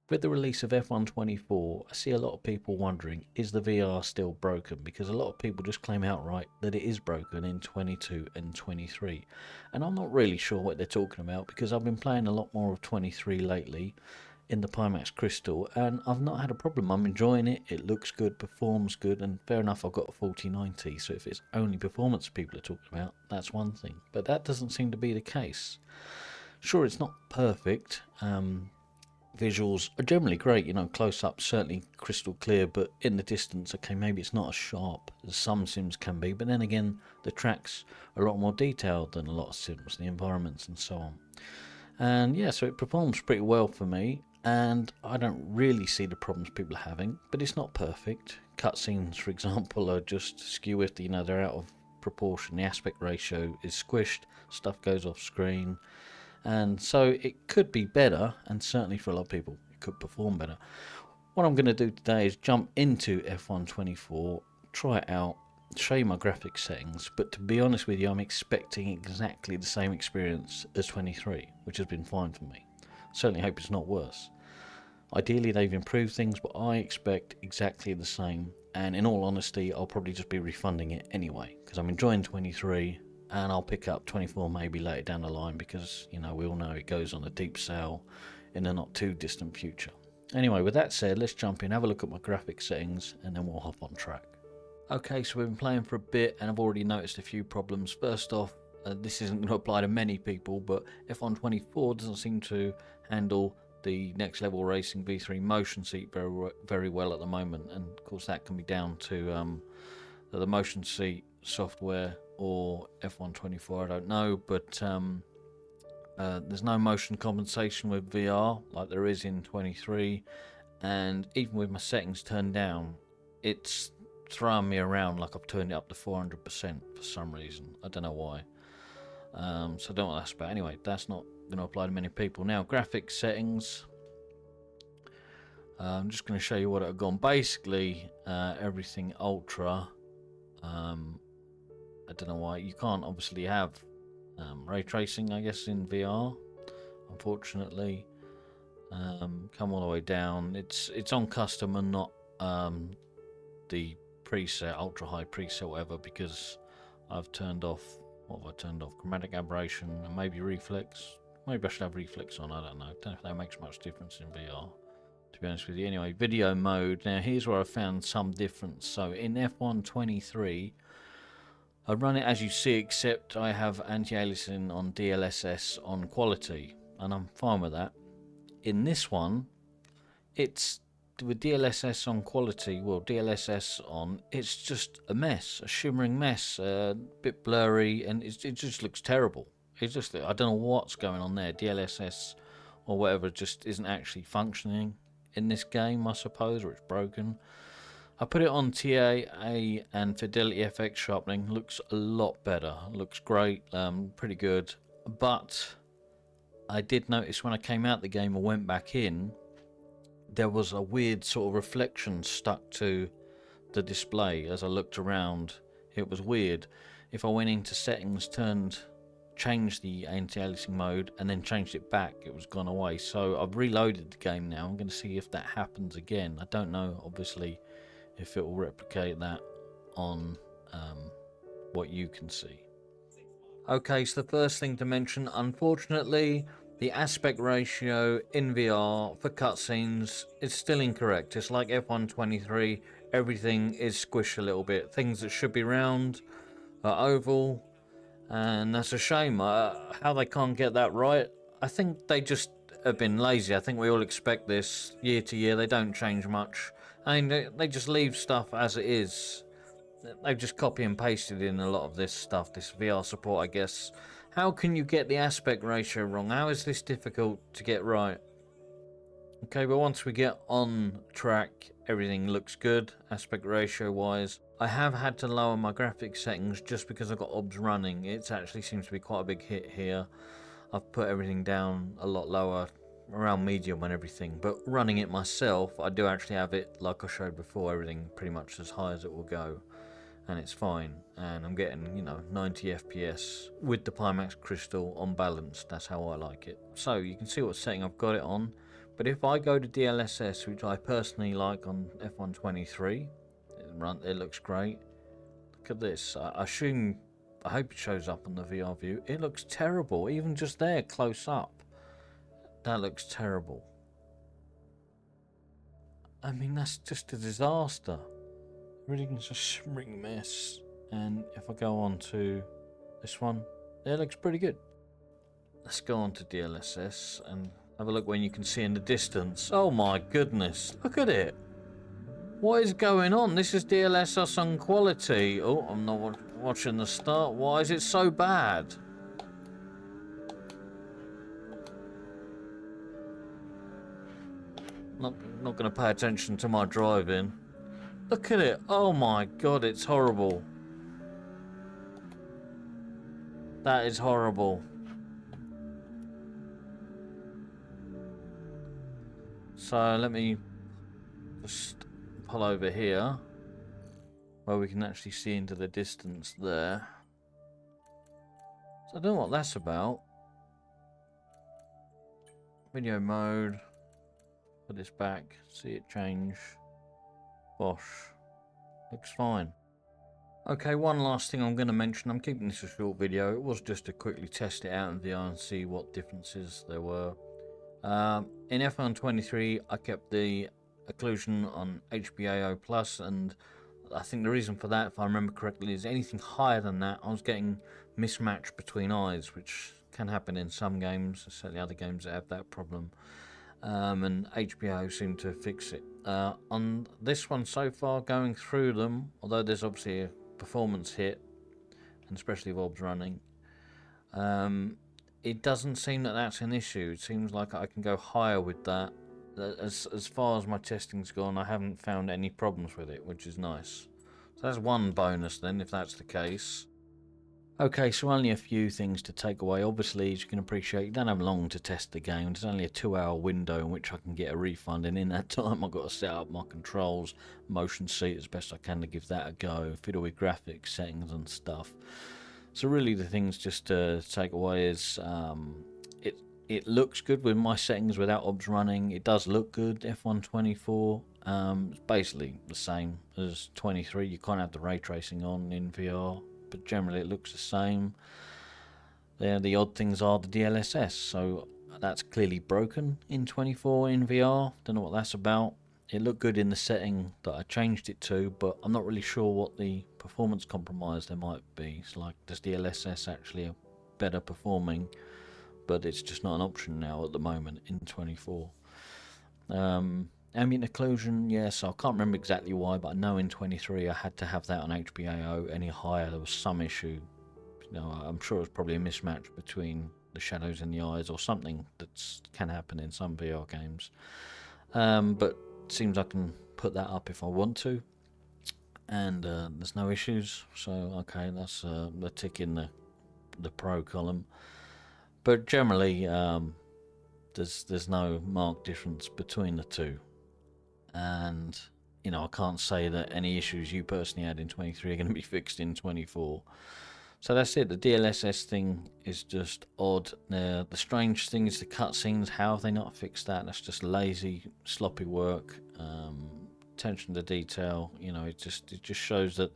With the release of F124, I see a lot of people wondering, is the VR still broken? Because a lot of people just claim outright that it is broken in 22 and 23. And I'm not really sure what they're talking about because I've been playing a lot more of 23 lately in the Pimax Crystal and I've not had a problem. I'm enjoying it, it looks good, performs good, and fair enough, I've got a 4090, so if it's only performance people are talking about, that's one thing. But that doesn't seem to be the case. Sure, it's not perfect. Visuals are generally great, you know, close up certainly crystal clear, but in the distance, okay, maybe it's not as sharp as some sims can be, but then again, the tracks are a lot more detailed than a lot of sims, the environments and so on. And yeah, so it performs pretty well for me, and I don't really see the problems people are having, but it's not perfect. Cutscenes, for example, are just skewish, you know, they're out of proportion, the aspect ratio is squished, stuff goes off screen. And so it could be better, and certainly for a lot of people it could perform better. What I'm going to do today is jump into F124, try it out, show you my graphics settings, but to be honest with you, I'm expecting exactly the same experience as 23, which has been fine for me. Certainly hope it's not worse. Ideally they've improved things, but I expect exactly the same, and in all honesty I'll probably just be refunding it anyway, because I'm enjoying 23, and I'll pick up 24 maybe later down the line because, you know, we all know it goes on a deep sale in the not too distant future. Anyway, with that said, let's jump in, have a look at my graphics settings, and then we'll hop on track. Okay, so we've been playing for a bit and I've already noticed a few problems. First off, this isn't going to apply to many people, but F124 doesn't seem to handle the next level racing V3 motion seat very well at the moment, and of course that can be down to the motion seat software or F124, I don't know, but there's no motion compensation with VR like there is in 23, and even with my settings turned down, it's throwing me around like I've turned it up to 400% for some reason. I don't know why. So I don't know what that's about. Anyway, that's not going to apply to many people. Now, graphics settings. I'm just going to show you what I've gone. Basically, everything ultra. I don't know why you can't obviously have ray tracing, I guess, in VR, unfortunately. Come all the way down. It's on custom and not the preset, ultra high preset, whatever, because I've turned off, what have I turned off? Chromatic aberration and maybe reflex. Maybe I should have reflex on, I don't know. Don't know if that makes much difference in VR, to be honest with you. Anyway, video mode. Now here's where I found some difference. So in F123, I run it as you see, except I have anti-aliasing on DLSS on quality, and I'm fine with that. In this one, it's with DLSS on quality, well, DLSS on, it's just a mess, a shimmering mess, a bit blurry, and it just looks terrible. It's just, I don't know what's going on there. DLSS or whatever just isn't actually functioning in this game, I suppose, or it's broken. I put it on TAA and Fidelity FX sharpening. Looks a lot better. Looks great. Pretty good. But I did notice when I came out the game and went back in, there was a weird sort of reflection stuck to the display as I looked around. It was weird. If I went into settings, changed the anti-aliasing mode, and then changed it back, it was gone away. So I've reloaded the game now. I'm going to see if that happens again. I don't know, obviously, if it will replicate that on what you can see. Okay, so the first thing to mention, unfortunately, the aspect ratio in VR for cutscenes is still incorrect. It's like F123, everything is squished a little bit. Things that should be round are oval, and that's a shame. How they can't get that right, I think they just have been lazy. I think we all expect this year to year. They don't change much. I mean, they just leave stuff as it is. They've just copy and pasted in a lot of this stuff, this VR support, I guess. How can you get the aspect ratio wrong? How is this difficult to get right? Okay, but once we get on track, everything looks good, aspect ratio wise. I have had to lower my graphics settings just because I've got OBS running. It actually seems to be quite a big hit here. I've put everything down a lot lower, around medium and everything, but running it myself, I do actually have it, like I showed before, everything pretty much as high as it will go, and it's fine, and I'm getting, you know, 90 FPS with the Pimax crystal on balance. That's how I like it. So you can see what setting I've got it on. But if I go to DLSS, which I personally like on F123, it looks great. Look at this. I hope it shows up on the VR view. It looks terrible, even just there, close up. That looks terrible. I mean, that's just a disaster. Really just a shimmering mess. And if I go on to this one, it looks pretty good. Let's go on to DLSS and have a look when you can see in the distance. Oh my goodness, look at it. What is going on? This is DLSS on quality. Oh, I'm not watching the start. Why is it so bad? Not going to pay attention to my driving. Look at it. Oh my god, it's horrible. That is horrible. So let me just pull over here where we can actually see into the distance there. So I don't know what that's about. Video mode. Put this back. See it change. Bosh. Looks fine. Okay, one last thing I'm going to mention. I'm keeping this a short video. It was just to quickly test it out in VR and see what differences there were. In F123, I kept the occlusion on HBAO plus, and I think the reason for that, if I remember correctly, is anything higher than that, I was getting mismatch between eyes, which can happen in some games, certainly other games that have that problem. And HBAO seemed to fix it. On this one so far, going through them, although there's obviously a performance hit, and especially with OBS running, it doesn't seem that that's an issue. It seems like I can go higher with that. As far as my testing's gone, I haven't found any problems with it, which is nice. So that's one bonus then, if that's the case. Okay, so only a few things to take away. Obviously, as you can appreciate, you don't have long to test the game. There's only a 2-hour window in which I can get a refund, and in that time I've got to set up my controls, motion seat as best I can to give that a go, fiddle with graphics settings and stuff. So really the things just to take away is it looks good with my settings without OBS running. It does look good, F124. It's basically the same as 23. You can't have the ray tracing on in VR, but generally it looks the same. The odd things are the DLSS, so that's clearly broken in 24 in VR. Don't know what that's about. It looked good in the setting that I changed it to, but I'm not really sure what the performance compromise there might be. It's like, does DLSS actually better performing? But it's just not an option now at the moment in 24. Ambient occlusion, yes, I can't remember exactly why, but I know in 23 I had to have that on HBAO. Any higher, there was some issue. You know, I'm sure it was probably a mismatch between the shadows in the eyes or something that can happen in some VR games. But it seems I can put that up if I want to, and there's no issues. So okay, that's the tick in the pro column. But generally, there's no marked difference between the two, and you know, I can't say that any issues you personally had in 23 are going to be fixed in 24. So that's it. The DLSS thing is just odd. The strange thing is the cutscenes. How have they not fixed that? That's just lazy, sloppy work. Attention to detail. You know, it just shows that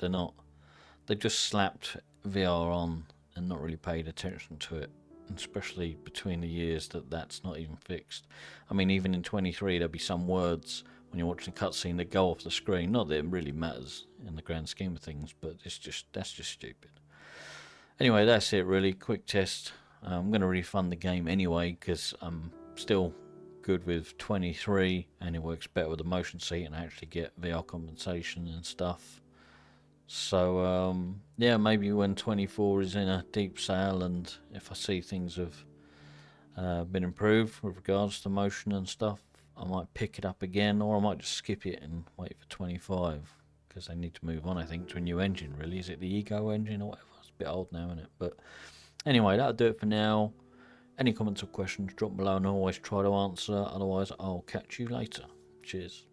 they just slapped VR on and not really paid attention to it. And especially between the years that's not even fixed. I mean, even in 23, there'll be some words when you're watching a cutscene that go off the screen. Not that it really matters in the grand scheme of things, but that's just stupid. Anyway, that's it really. Quick test. I'm going to refund the game anyway because I'm still good with 23 and it works better with the motion seat and I actually get VR compensation and stuff. So yeah, maybe when 24 is in a deep sale and if I see things have been improved with regards to motion and stuff, I might pick it up again, or I might just skip it and wait for 25 because they need to move on, I think, to a new engine. Really, is it the Ego engine or whatever? It's a bit old now, isn't it? But anyway, that'll do it for now. Any comments or questions, drop below and I'll always try to answer. Otherwise, I'll catch you later. Cheers.